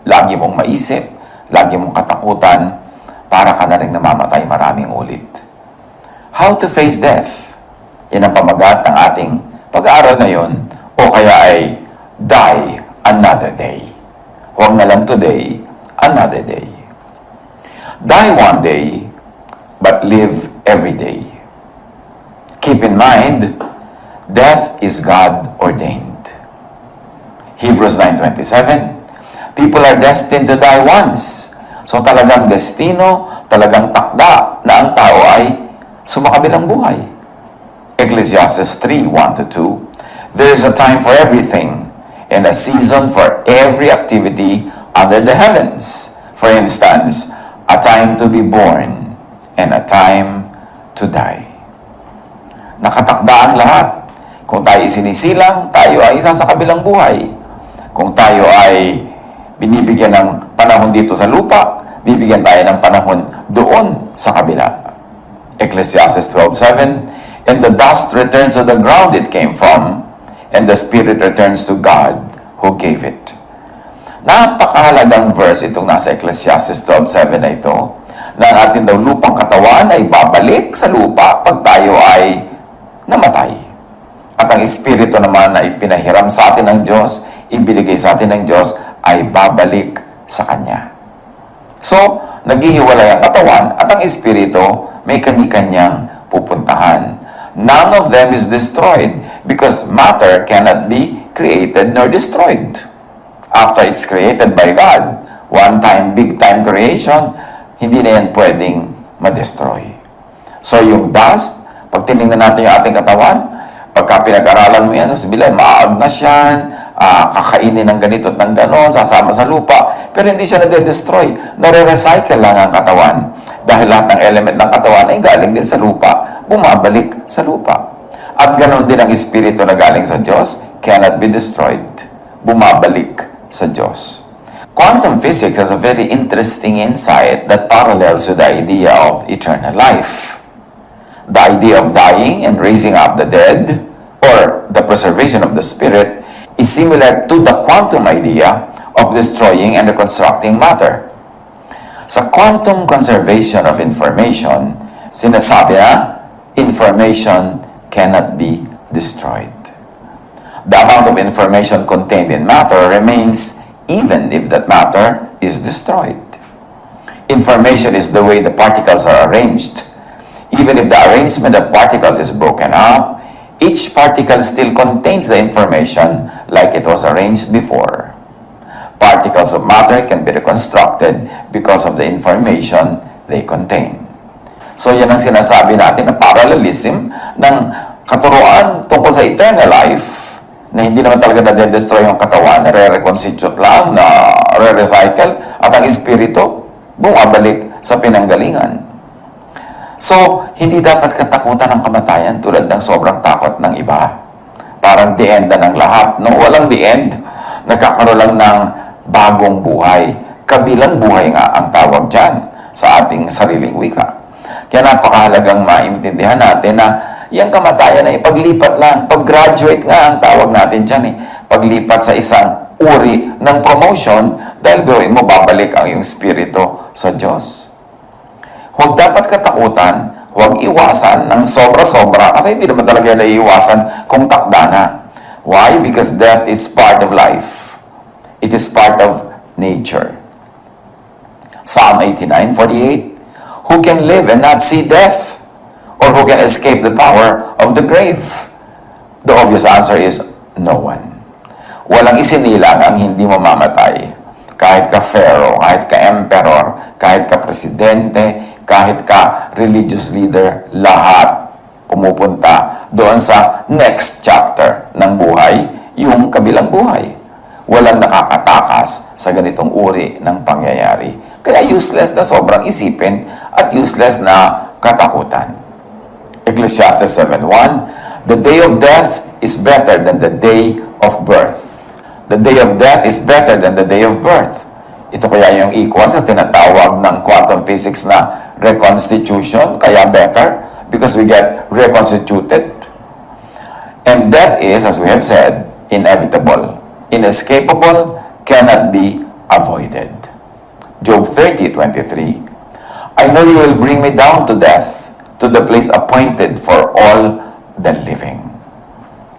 lagi mong maisip, lagi mong katakutan, para ka na rin namamatay maraming ulit. How to face death? Yan ang pamagat ng ating pag-aaral ngayon, o kaya ay die another day. Huwag na lang today, another day. Die one day, but live every day. Keep in mind, death is God-ordained. Hebrews 9:27, people are destined to die once. So talagang destino, talagang takda na ang tao ay sumakabilang buhay. Ecclesiastes 3:1-2, there is a time for everything, and a season for every activity under the heavens. For instance, a time to be born, and a time to die. Nakatakda ang lahat. Kung tayo isinisilang, tayo ay isa sa kabilang buhay. Kung tayo ay binibigyan ng panahon dito sa lupa, bibigyan tayo ng panahon doon sa kabila. Ecclesiastes 12:7, and the dust returns to the ground it came from, and the spirit returns to God who gave it. Napakahalagang verse itong nasa Ecclesiastes 12:7 na ito, na ang ating daw lupang katawan ay babalik sa lupa pag tayo ay namatay. At ang espiritu naman na ipinahiram sa atin ng Diyos, ibinigay sa atin ng Diyos, ay babalik sa Kanya. So, naghihiwalay ang katawan at ang espiritu may kani-kanyang pupuntahan. None of them is destroyed because matter cannot be created nor destroyed. After it's created by God, one-time, big-time creation, hindi na yan pwedeng ma-destroy. So, yung dust, pag tinignan natin yung ating katawan, pagka pinag-aralan mo yan, sasabihin, maagnas yan, kakainin ng ganito at ng ganon, sasama sa lupa, pero hindi siya nade-destroy. Nare-recycle lang ang katawan. Dahil lahat ng element ng katawan ay galing din sa lupa, bumabalik sa lupa. At ganon din ang espiritu na galing sa Diyos, cannot be destroyed. Bumabalik sa Diyos. Quantum physics has a very interesting insight that parallels with the idea of eternal life. The idea of dying and raising up the dead, or the preservation of the spirit, is similar to the quantum idea of destroying and reconstructing matter. Sa quantum conservation of information, sinasabi na information cannot be destroyed. The amount of information contained in matter remains even if that matter is destroyed. Information is the way the particles are arranged. Even if the arrangement of particles is broken up, each particle still contains the information like it was arranged before. Particles of matter can be reconstructed because of the information they contain. So yan ang sinasabi natin na parallelism ng katuruan tungkol sa eternal life, na hindi naman talaga na-destroy yung katawan, re-reconstitute lang, na re-recycle, at ang espiritu bumabalik sa pinanggalingan. So, hindi dapat katakutan ng kamatayan tulad ng sobrang takot ng iba. Parang the end na ng lahat. Nung walang the end, nagkakaroon lang ng bagong buhay. Kabilang buhay nga ang tawag dyan sa ating sariling wika. Kaya napakahalagang maintindihan natin na yung kamatayan ay paglipat lang. Pag-graduate nga ang tawag natin dyan. Paglipat sa isang uri ng promotion dahil gawin mo babalik ang iyong spirito sa Diyos. Huwag dapat katakutan, huwag iwasan ng sobra-sobra kasi hindi naman talaga naiiwasan kung takda na. Why? Because death is part of life. It is part of nature. Psalm 89:48, who can live and not see death? Or who can escape the power of the grave? The obvious answer is no one. Walang isinilang ang hindi mamamatay. Kahit ka pharaoh, kahit ka emperor, kahit ka presidente, kahit ka religious leader, lahat pumupunta doon sa next chapter ng buhay, yung kabilang buhay. Walang nakakatakas sa ganitong uri ng pangyayari. Kaya useless na sobrang isipin at useless na katakutan. Ecclesiastes 7:1, the day of death is better than the day of birth. The day of death is better than the day of birth. Ito kaya yung equal sa tinatawag ng quantum physics na reconstitution, kaya better, because we get reconstituted. And death is, as we have said, inevitable, inescapable, cannot be avoided. Job 30:23, I know you will bring me down to death, to the place appointed for all the living.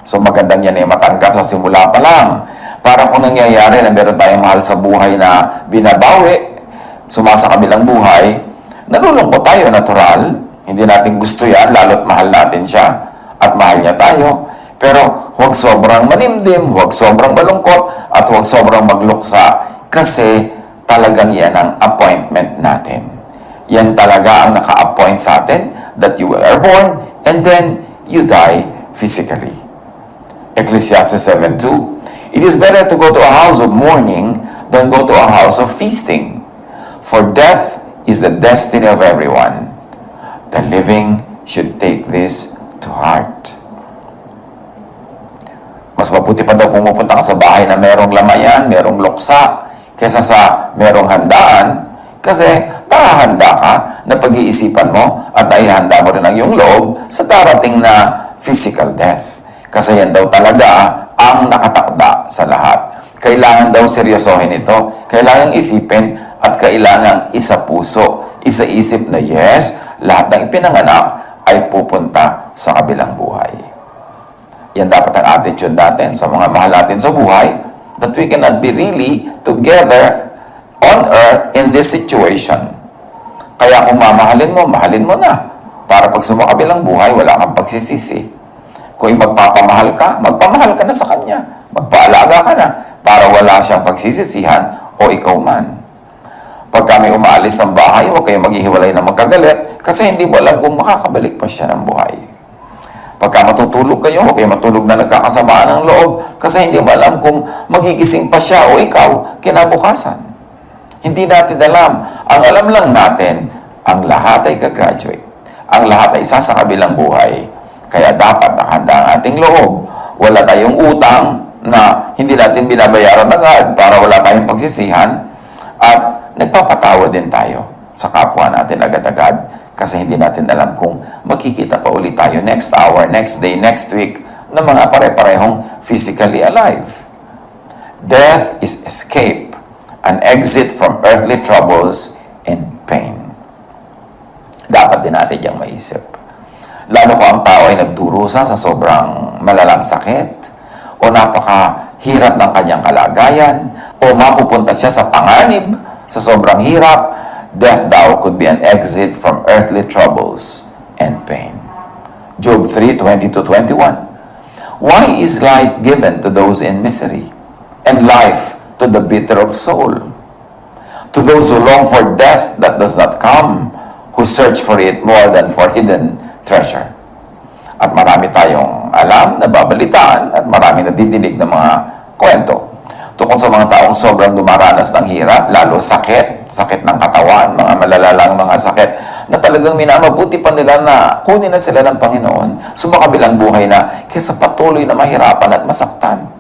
So magandang yan ay matanggap sa simula pa lang. Para kung nangyayari na meron tayong mahal sa buhay na binabawi, sumasakabilang buhay, nalulungkot tayo, natural. Hindi natin gusto yan, lalo't mahal natin siya. At mahal niya tayo. Pero huwag sobrang manimdim, huwag sobrang malungkot, at huwag sobrang magluksa. Kasi talagang yan ang appointment natin. Yan talaga ang naka-appoint sa atin, that you are born and then you die physically. Ecclesiastes 7:2, it is better to go to a house of mourning than go to a house of feasting. For death is the destiny of everyone. The living should take this to heart. Mas mabuti pa daw pumupunta ka sa bahay na merong lamayan, merong luksa, kaysa sa merong handaan, kasi tahanda ka na pag-iisipan mo at naihanda mo rin ang iyong loob sa darating na physical death. Kasi yan daw talaga ang nakatakda sa lahat. Kailangan daw seryosohin ito, kailangan isipin at kailangan isa puso, isa isip na yes, lahat ng ipinanganak ay pupunta sa kabilang buhay. Yan dapat ang attitude natin sa mga mahal natin sa buhay, that we cannot be really together on earth in this situation. Kaya kung mamahalin mo, mahalin mo na. Para pag sumakabilang buhay, wala kang pagsisisi. Kung magpapamahal ka, magpamahal ka na sa Kanya. Magpaalaga ka na para wala siyang pagsisisihan o ikaw man. Pag kami umaalis ng bahay, huwag kayong maghihiwalay na magkagalit kasi hindi mo alam kung makakabalik pa siya ng buhay. Pagka matutulog kayo, huwag kayong matulog na nagkakasamaan ng loob kasi hindi mo alam kung magigising pa siya o ikaw kinabukasan. Hindi natin alam. Ang alam lang natin, ang lahat ay gagraduate. Ang lahat ay isa sa kabilang buhay. Kaya dapat nakahanda ang ating loob. Wala tayong utang na hindi natin binabayaran agad para wala tayong pagsisihan. At nagpapatawa din tayo sa kapwa natin agad-agad kasi hindi natin alam kung magkikita pa ulit tayo next hour, next day, next week na mga pare-parehong physically alive. Death is escape, an exit from earthly troubles and pain. Dapat din natin yung maisip. Lalo ko ang tao ay nagdurusa sa sobrang malalang sakit o napakahirap ng kanyang kalagayan o mapupunta siya sa panganib sa sobrang hirap, death daw could be an exit from earthly troubles and pain. Job 3:20-21. Why is light given to those in misery, and life to the bitter of soul? To those who long for death that does not come, who search for it more than for hidden treasure. At marami tayong alam, nababalitaan, at marami nadidinig ng mga kwento tungkol sa mga taong sobrang dumaranas ng hirap, lalo sakit ng katawan, mga malalalang mga sakit, na talagang minamabuti pa nila na kunin na sila ng Panginoon, sumakabilang buhay na kaysa patuloy na mahirapan at masaktan.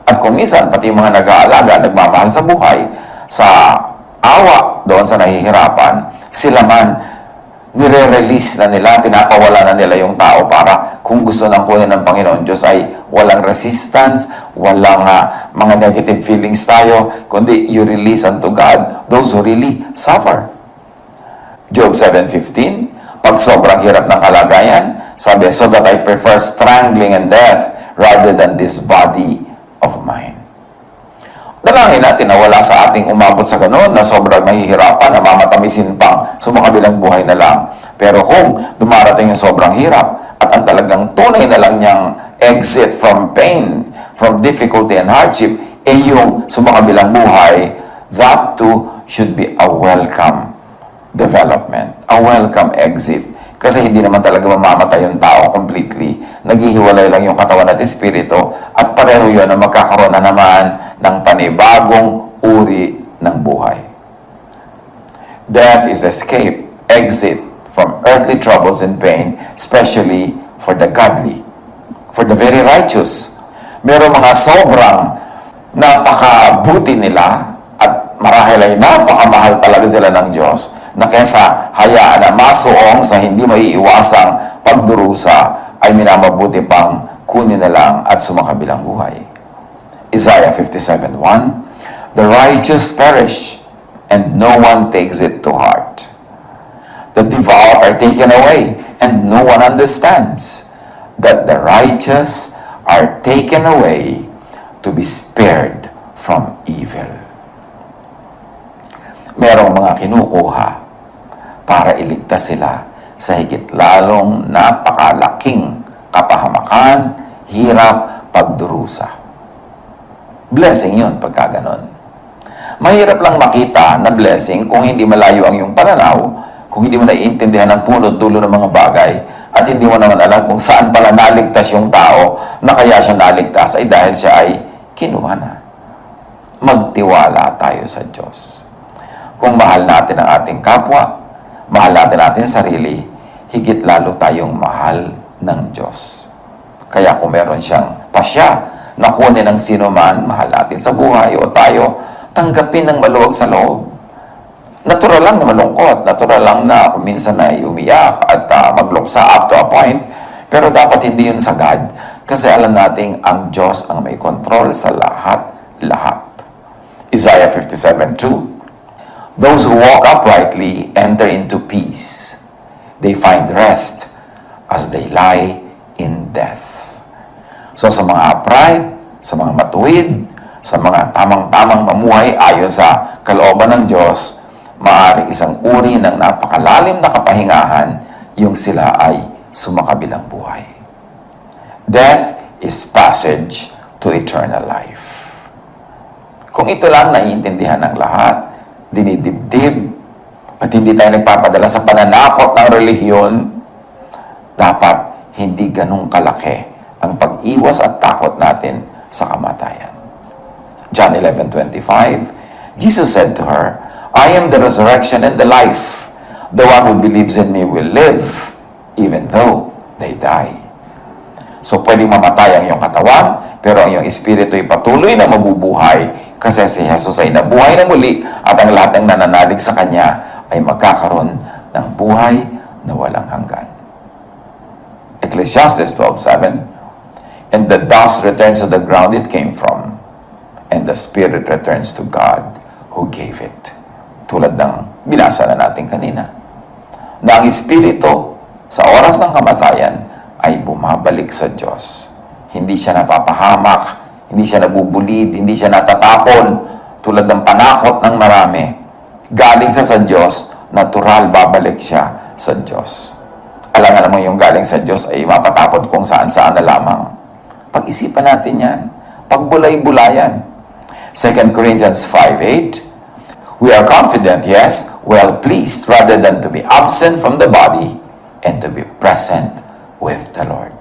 At kung minsan, pati mga nag-aalaga, nagmamahal sa buhay, sa awa doon sa nahihirapan, sila man nire-release na nila, pinapawala na nila yung tao para kung gusto ng kunin ng Panginoon Diyos ay walang resistance, walang mga negative feelings tayo, kundi you release unto God those who really suffer. Job 7:15, pag sobrang hirap ng kalagayan, sabi, so that I prefer strangling and death rather than this body of mine. Dalangin natin na wala sa ating umabot sa ganoon na sobrang mahihirapan, na mamatamisin pang sumakabilang buhay na lang. Pero kung dumarating yung sobrang hirap at ang talagang tunay na lang niyang exit from pain, from difficulty and hardship, yung sumakabilang buhay, that too should be a welcome development, a welcome exit. Kasi hindi naman talaga mamamatay yung tao completely. Naghihiwalay lang yung katawan at espiritu at pareho yun na magkakaroon na naman ng panibagong uri ng buhay. Death is escape, exit from earthly troubles and pain, especially for the godly, for the very righteous. Meron mga sobrang napakabuti nila at marahil ay napakamahal talaga sila ng Diyos, na kesa hayaan na masuong sa hindi maiiwasang pagdurusa ay minamabuti pang kunin na lang at sumakabilang buhay. Isaiah 57:1, The righteous perish, and no one takes it to heart. The devout are taken away, and no one understands that the righteous are taken away to be spared from evil. Merong mga kinukuha para iligtas sila sa higit lalong napakalaking kapahamakan, hirap, pagdurusa. Blessing yun pagka ganon. Mahirap lang makita na blessing kung hindi malayo ang iyong pananaw, kung hindi mo naiintindihan ang punot dulo ng mga bagay, at hindi mo naman alam kung saan pala naligtas yung tao na kaya siya naligtas ay dahil siya ay kinuha na. Magtiwala tayo sa Diyos. Kung mahal natin ang ating kapwa, mahal natin ating sarili, higit lalo tayong mahal ng Diyos. Kaya kung meron siyang pasya na kunin ng sino man, mahal natin sa buhay o tayo, tanggapin ng maluwag sa loob. Natural lang na malungkot, natural lang na minsan ay umiyak at magluksa up to a point, pero dapat hindi yun sagad kasi alam nating ang Diyos ang may kontrol sa lahat. Isaiah 57:2, those who walk uprightly enter into peace. They find rest as they lie in death. So sa mga upright, sa mga matuwid, sa mga tamang-tamang mamuhay ayon sa kalooban ng Diyos, maaring isang uri ng napakalalim na kapahingahan yung sila ay sumakabilang buhay. Death is passage to eternal life. Kung ito lang naiintindihan ng lahat, dinidibdib, at hindi tayo nagpapadala sa pananakot ng relihiyon, dapat hindi ganun kalaki ang pag-iwas at takot natin sa kamatayan. John 11:25, Jesus said to her, I am the resurrection and the life. The one who believes in me will live, even though they die. So, pwedeng mamatay ang iyong katawan, pero ang iyong espiritu ay patuloy na mabubuhay kasi si Jesus ay nabuhay na muli at ang lahat ng nananalig sa Kanya ay magkakaroon ng buhay na walang hanggan. Ecclesiastes 12:7, and the dust returns to the ground it came from, and the spirit returns to God who gave it. Tulad ng binasa na natin kanina, na ang espiritu sa oras ng kamatayan ay bumabalik sa Diyos. Hindi siya napapahamak, hindi siya nabubulid, hindi siya natatapon tulad ng panakot ng marami. Galing sa Diyos, natural babalik siya sa Diyos. Alam mo yung galing sa Diyos ay mapatapon kung saan-saan na lamang. Pag-isipan natin yan. Pagbulay-bulayan. 2 Corinthians 5:8, we are confident, yes, well pleased, rather than to be absent from the body and to be present with the Lord.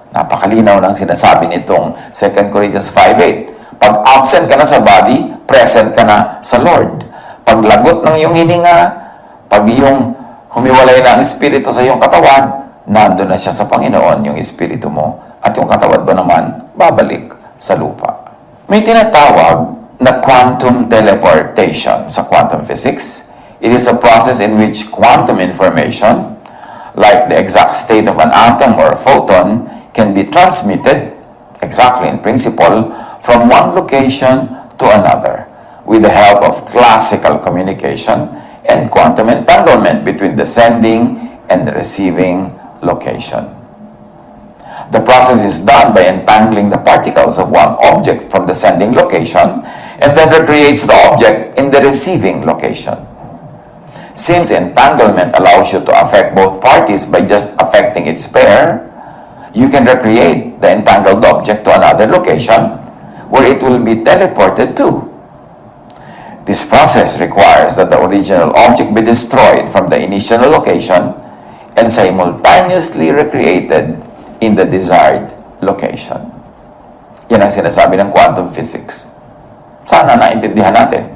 Napakalinaw ng sinasabi nitong 2 Corinthians 5:8. Pag absent ka na sa body, present ka na sa Lord. Pag lagot ng iyong hininga, pag iyong humiwalay na ang espiritu sa iyong katawan, nandun na siya sa Panginoon, yung espiritu mo, at yung katawan mo naman, babalik sa lupa. May tinatawag na quantum teleportation sa quantum physics. It is a process in which quantum information, like the exact state of an atom or a photon, can be transmitted, exactly in principle, from one location to another with the help of classical communication and quantum entanglement between the sending and the receiving location. The process is done by entangling the particles of one object from the sending location and then recreates the object in the receiving location. Since entanglement allows you to affect both parties by just affecting its pair, you can recreate the entangled object to another location where it will be teleported to. This process requires that the original object be destroyed from the initial location and simultaneously recreated in the desired location. Yan ang sinasabi ng quantum physics. Sana naintindihan natin.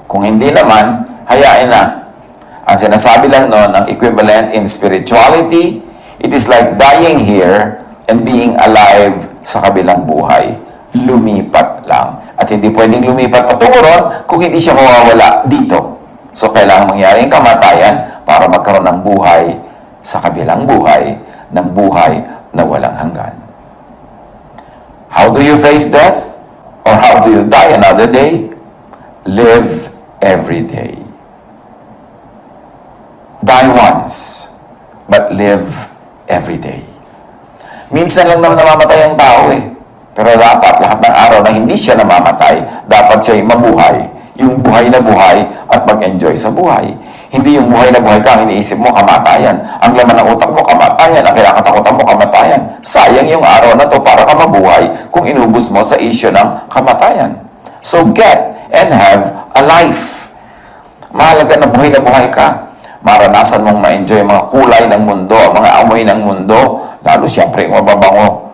Kung hindi naman, hayain na. Ang sinasabi lang noon, ang equivalent in spirituality, it is like dying here and being alive sa kabilang buhay. Lumipat lang. At hindi pwedeng lumipat patungo ron kung hindi siya mawawala dito. So, kailangan mangyari ang kamatayan para magkaroon ng buhay sa kabilang buhay, ng buhay na walang hanggan. How do you face death? Or how do you die another day? Live every day. Die once, but live every day. Minsan lang naman namamatay ang tao eh. Pero dapat lahat ng araw na hindi siya namamatay, dapat siya'y mabuhay. Yung buhay na buhay at mag-enjoy sa buhay. Hindi yung buhay na buhay ka, ang iniisip mo, kamatayan. Ang laman ng utak mo, kamatayan. Ang kinakatakutan mo, kamatayan. Sayang yung araw na to para ka mabuhay kung inubos mo sa issue ng kamatayan. So get and have a life. Mahalaga na buhay ka. Maranasan mong ma-enjoy ang mga kulay ng mundo, ang mga amoy ng mundo, lalo siyempre yung mababango.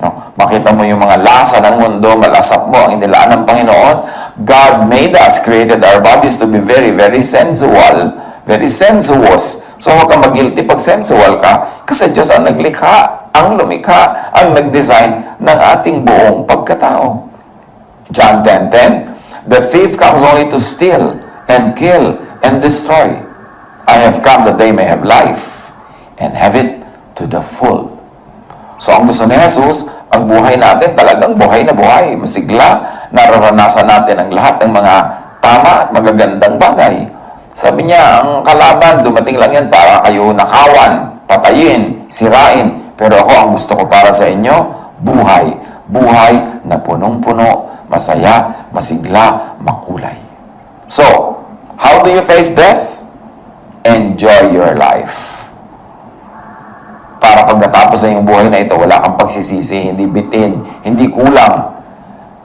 No? Makita mo yung mga lasa ng mundo, malasap mo ang inilaan ng Panginoon. God made us, created our bodies to be very, very sensual, very sensuous. So huwag kang mag-guilty pag sensual ka, kasi Diyos ang naglikha, ang lumikha, ang nag-design ng ating buong pagkatao. John 10:10, the thief comes only to steal and kill and destroy. I have come that they may have life and have it to the full. So ang gusto ni Jesus, ang buhay natin talagang buhay na buhay, masigla, nararanasan natin ang lahat ng mga tama at magagandang bagay. Sabi niya, ang kalaban, dumating lang yan para kayo nakawan, patayin, sirain. Pero ako, ang gusto ko para sa inyo, buhay. Buhay na punong-puno, masaya, masigla, makulay. So, how do you face death? Enjoy your life. Para pag natapos na yung buhay na ito, wala kang pagsisisi, hindi bitin, hindi kulang.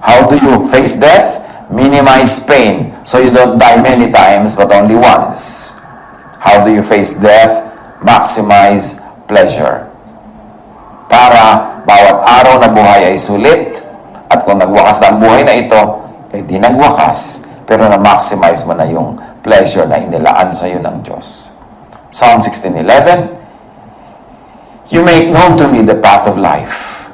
How do you face death? Minimize pain, so you don't die many times, but only once. How do you face death? Maximize pleasure. Para bawat araw na buhay ay sulit, at kung nagwakas na ang buhay na ito, eh di nagwakas, pero na-maximize mo na yung pleasure na inilaan sa iyo ng Diyos. Psalm 16:11, you make known to me the path of life.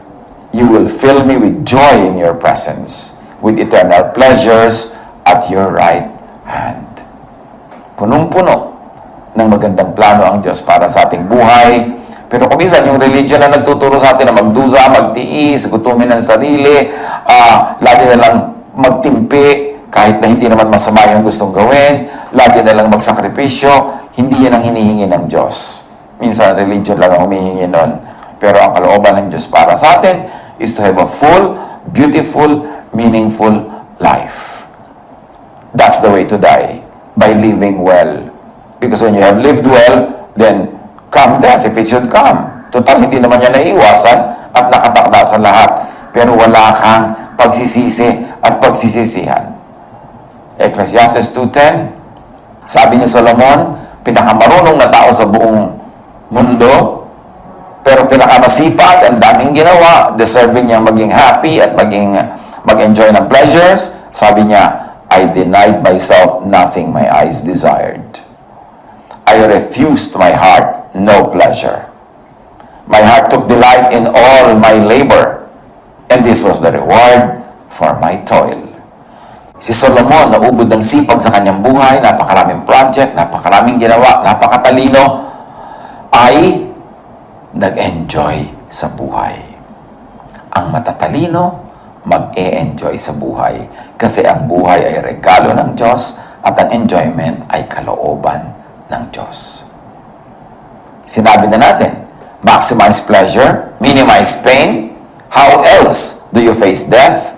You will fill me with joy in your presence, with eternal pleasures at your right hand. Punong-puno ng magandang plano ang Diyos para sa ating buhay. Pero kung minsan, yung religion na nagtuturo sa atin na magdusa, magtiis, gutumin ng sarili, lagi na lang magtimpi, kahit na hindi naman masama yung gustong gawin, lagi na lang magsakripisyo, hindi yan ang hinihingi ng Diyos. Minsan, religion lang ang humihingi nun. Pero ang kalooban ng Diyos para sa atin is to have a full, beautiful, meaningful life. That's the way to die, by living well. Because when you have lived well, then come death if it should come. Total, hindi naman yan naiiwasan at nakatakda sa lahat. Pero wala kang pagsisisi at pagsisisihan. Ecclesiastes 2:10, sabi ni Solomon, pinakamarunong na tao sa buong mundo, pero pinakamasipag, ang daming ginawa, deserving niya maging happy at mag-enjoy ng pleasures. Sabi niya, I denied myself nothing my eyes desired. I refused my heart no pleasure. My heart took delight in all my labor, and this was the reward for my toil. Si Solomon, naubod ng sipag sa kanyang buhay, napakaraming project, napakaraming ginawa, napakatalino, ay nag-enjoy sa buhay. Ang matatalino, mag-e-enjoy sa buhay. Kasi ang buhay ay regalo ng Diyos at ang enjoyment ay kalooban ng Diyos. Sinabi na natin, maximize pleasure, minimize pain. How else do you face death?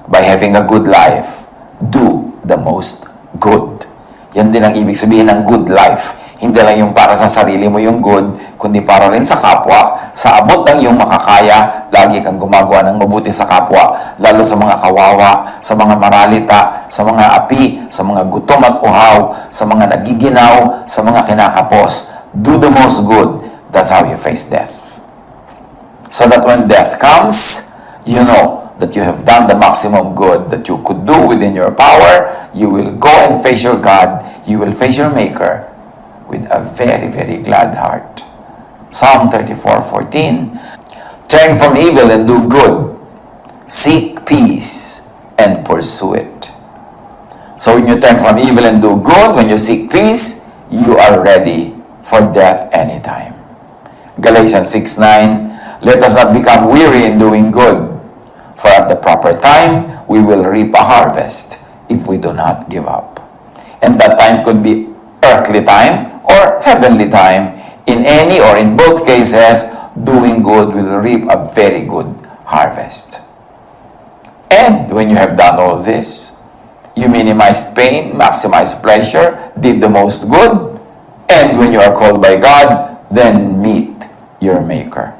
By having a good life. Do the most good. Yan din ang ibig sabihin ng good life. Hindi lang yung para sa sarili mo yung good, kundi para rin sa kapwa. Sa abot ng iyong makakaya, lagi kang gumagawa ng mabuti sa kapwa, lalo sa mga kawawa, sa mga maralita, sa mga api, sa mga gutom at uhaw, sa mga nagiginaw, sa mga kinakapos. Do the most good. That's how you face death. So that when death comes, you know that you have done the maximum good that you could do within your power. You will go and face your God. You will face your Maker with a very, very glad heart. Psalm 34:14, turn from evil and do good. Seek peace and pursue it. So when you turn from evil and do good, when you seek peace, you are ready for death anytime. Galatians 6:9, let us not become weary in doing good, For at the proper time, we will reap a harvest if we do not give up. And that time could be earthly time or heavenly time. In any or in both cases, doing good will reap a very good harvest. And when you have done all this, you minimized pain, maximized pleasure, did the most good, and when you are called by God, then meet your Maker.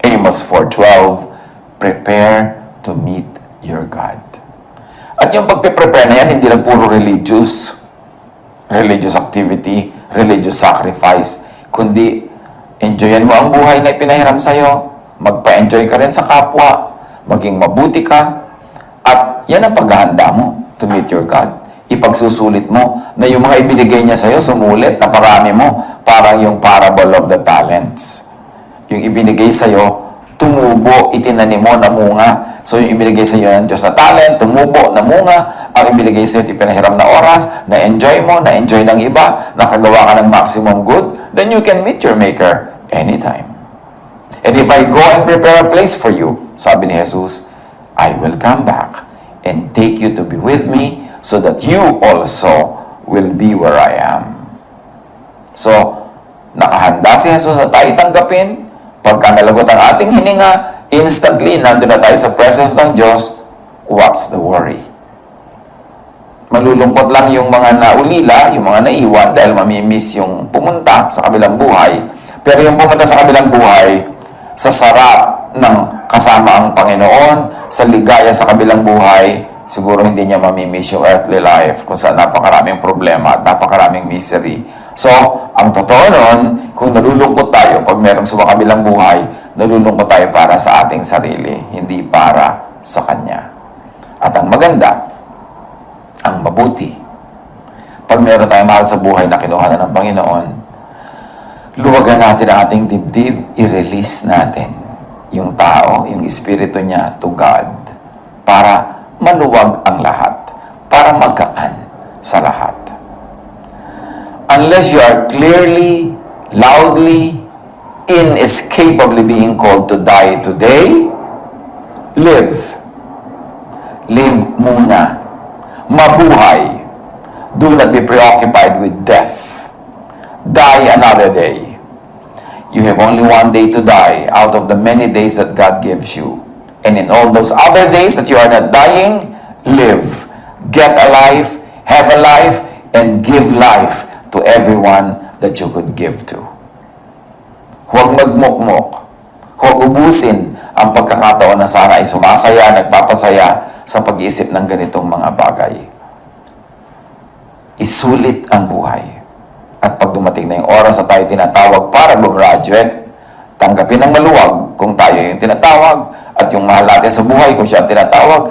Amos 4:12, prepare to meet your God. At yung pagpe-prepare na yan, hindi lang puro religious activity, religious sacrifice, kundi enjoyan mo ang buhay na ipinahiram sa'yo, magpa-enjoy ka rin sa kapwa, maging mabuti ka, at yan ang paghahanda mo to meet your God. Ipagsusulit mo na yung mga ibinigay niya sa'yo, sumulit na parami mo, parang yung parable of the talents. Yung ibinigay sa'yo, tumubo, itinanim mo, namunga. So yung ibinigay sa iyo ng Diyos na talent, tumubo, namunga. Ang ibinigay sa iyo, pinahiram na oras, na-enjoy mo, na-enjoy ng iba, nakagawa ka ng maximum good, then you can meet your Maker anytime. And if I go and prepare a place for you, sabi ni Jesus, I will come back and take you to be with me so that you also will be where I am. So, nakahanda si Jesus na tayo tanggapin. Pagka nalagot ang ating hininga, instantly, nandun na tayo sa presence ng Diyos. What's the worry? Malulungkot lang yung mga naulila, yung mga naiwan dahil mamimiss yung pumunta sa kabilang buhay. Pero yung pumunta sa kabilang buhay, sa sarap ng kasama ang Panginoon, sa ligaya sa kabilang buhay, siguro hindi niya mamimiss yung earthly life kung saan napakaraming problema at napakaraming misery. So, ang totoo nun, kung nalulungkot tayo pag merong sumakabilang buhay, nalulungkot tayo para sa ating sarili, hindi para sa Kanya. At ang maganda, ang mabuti, pag meron tayong mahal sa buhay na kinuha na ng Panginoon, luwagan natin ang ating dibdib, i-release natin yung tao, yung espiritu niya to God, para maluwag ang lahat, para magkaan sa lahat. Unless you are clearly, loudly, inescapably being called to die today, live. Live muna. Mabuhay. Do not be preoccupied with death. Die another day. You have only one day to die out of the many days that God gives you. And in all those other days that you are not dying, live. Get a life, have a life, and give life to everyone that you could give to. Huwag magmukmok. Huwag ubusin ang pagkakataon na sana ay sumasaya, nagpapasaya sa pag-iisip ng ganitong mga bagay. Isulit ang buhay. At pag dumating na yung oras na tayo tinatawag para gumraduate, tanggapin ng maluwag kung tayo yung tinatawag at yung mahal natin sa buhay kung siya ang tinatawag,